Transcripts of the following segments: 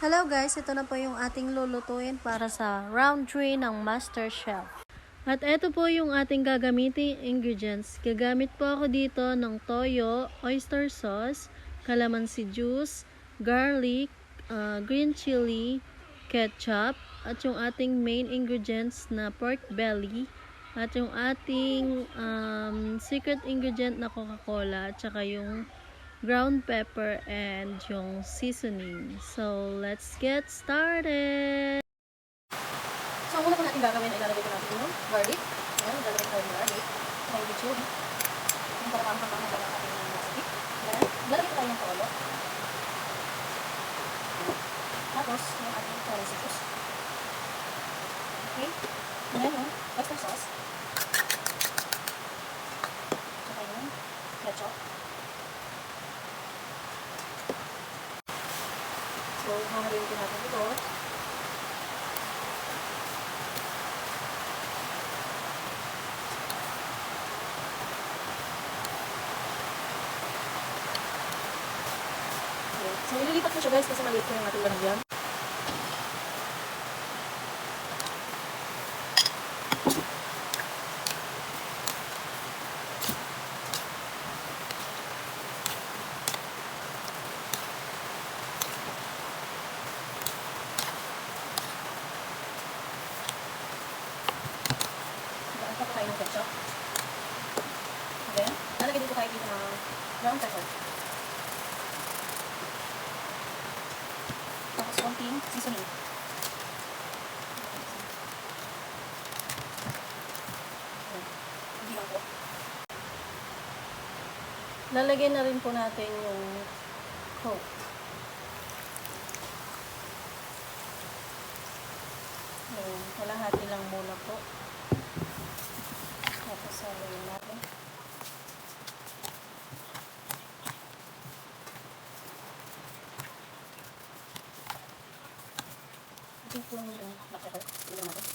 Hello guys, ito na po yung ating lulutuin para sa round 3 ng MasterChef. At ito po yung ating gagamiting ingredients. Gagamit po ako dito ng toyo, oyster sauce, calamansi juice, garlic, green chili, ketchup, at yung ating main ingredients na pork belly, at yung ating secret ingredient na Coca-Cola, at saka yung ground pepper and yung seasoning. So, let's get started! So, ang una po natin gagawin ay lalagay po natin yung garlic. Ayan, lalagay tayo ng garlic. Saka yung chili. Yung para pang ating recipe. Then, lalagay po tayo ng toyo. Tapos, yung ating calamansi juice. Okay. Then, yung oyster sauce. Saka yung ketchup. So, hamarin po natin ito. So, ililipat ko siya guys kasi maliit ko yung ating lalagyan. Daan pa tayo ng ketchup. Then, lalagyan din po tayo dito ng ground pepper. Tapos konting seasoning. Hindi lang po. Lalagyan na rin po natin yung Coke. Ayan, kalahati lang muna po. Tapos lalagyan natin. Ito po lang yung black pepper. Tignan natin.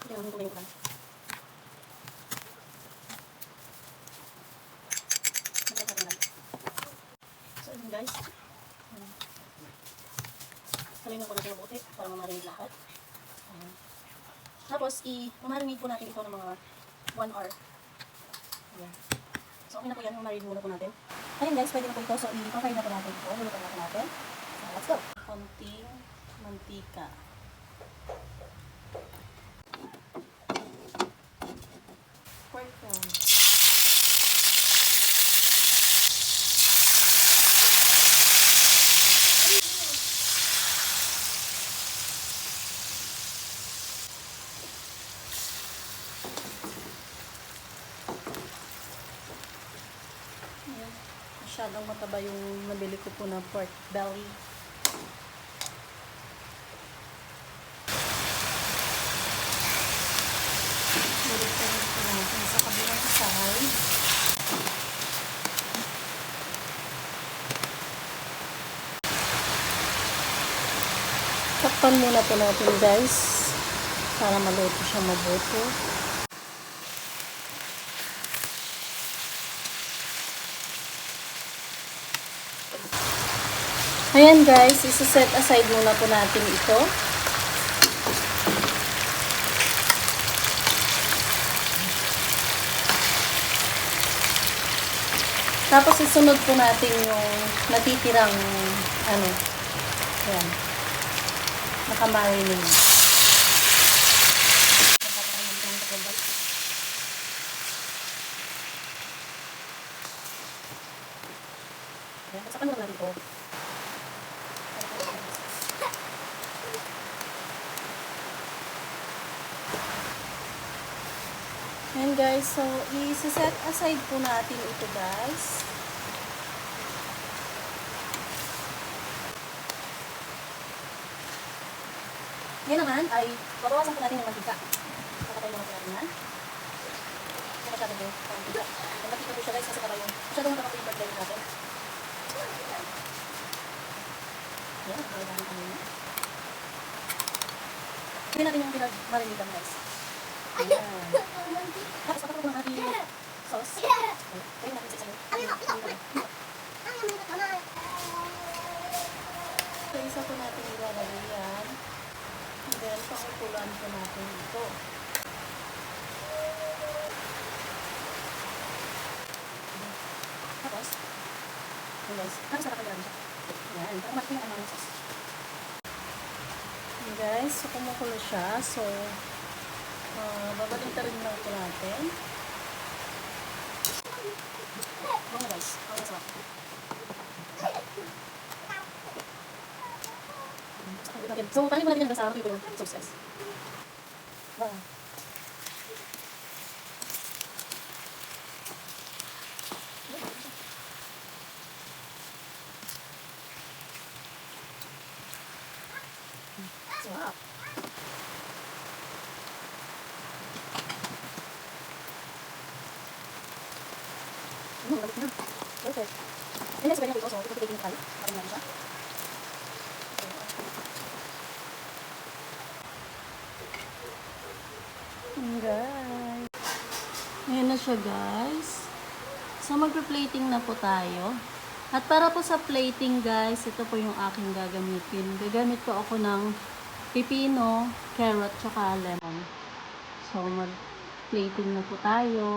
Tignan natin kung may ulan. So, yun guys. Salunin po natin mabuti para mamarinate lahat. Tapos, mamarinate po natin ito ng mga 1 hour. Ayan. So, okay na po yan. Mamarinate muna po natin. Ayun guys, pwede na po ito. So, i-fry na po natin ito. Lulutan na po natin. So, let's go. Konting mantika. Pork flour. Ayan. Masyadong mataba yung nabili ko po na pork belly. Balikan po natin sa kabilang side. Takpan muna po natin guys para maluto siya mabuto. Ayan guys, isa-set aside muna po natin ito. Tapos isunod po natin yung natitirang ayan, nakamarinate. Saka naman natin ito. Ayan guys, so i-set aside po natin ito guys. Ngayon naman ay babawasan po natin yung mantika. Papatay naman po natin yan. Hindi masyado po yung mantika. Ang mantika po siya guys kasi para yung masyadong matapos yung pag-blend natin. Yan, ang namin kanina. Gawin natin yung pinag-marinitan guys. Ayan. Tapos papatok ng ating sauce. Gawin natin sa isa. Sa isa po natin ilalagay yan. And then, pakukuluan po natin ito. Tapos, yun guys, tapos nakakagyan siya. Yan, para makikita ang mga sauce. And guys, so kumukulo siya. So, babalik rin lang po natin. Mga guys, ang sarap. So, paano mo natin yan sa yung sauces? Wow. Sarap. Okay. And then, sabihin natin also, ito taking time. Parang lang siya. Guys. Ayan na siya guys. So magpe-plating na po tayo. At para po sa plating guys, ito po yung aking gagamitin. Gagamit po ako ng pipino, carrot, tsaka lemon. So mag-plating na po tayo.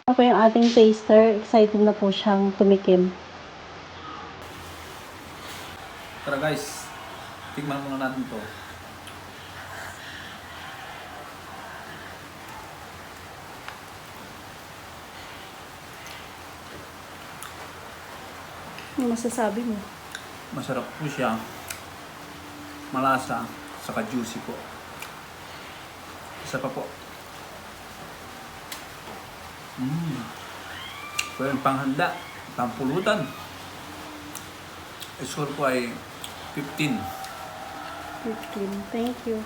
Ako yung ating taster. Excited na po siyang tumikim. Tara guys, tingnan muna natin to. Ano masasabi mo? Masarap po siya. Malasa, saka juicy po. Isa pa po. Ito yung panghanda, pampulutan. Score ko ay 15. 15. Thank you.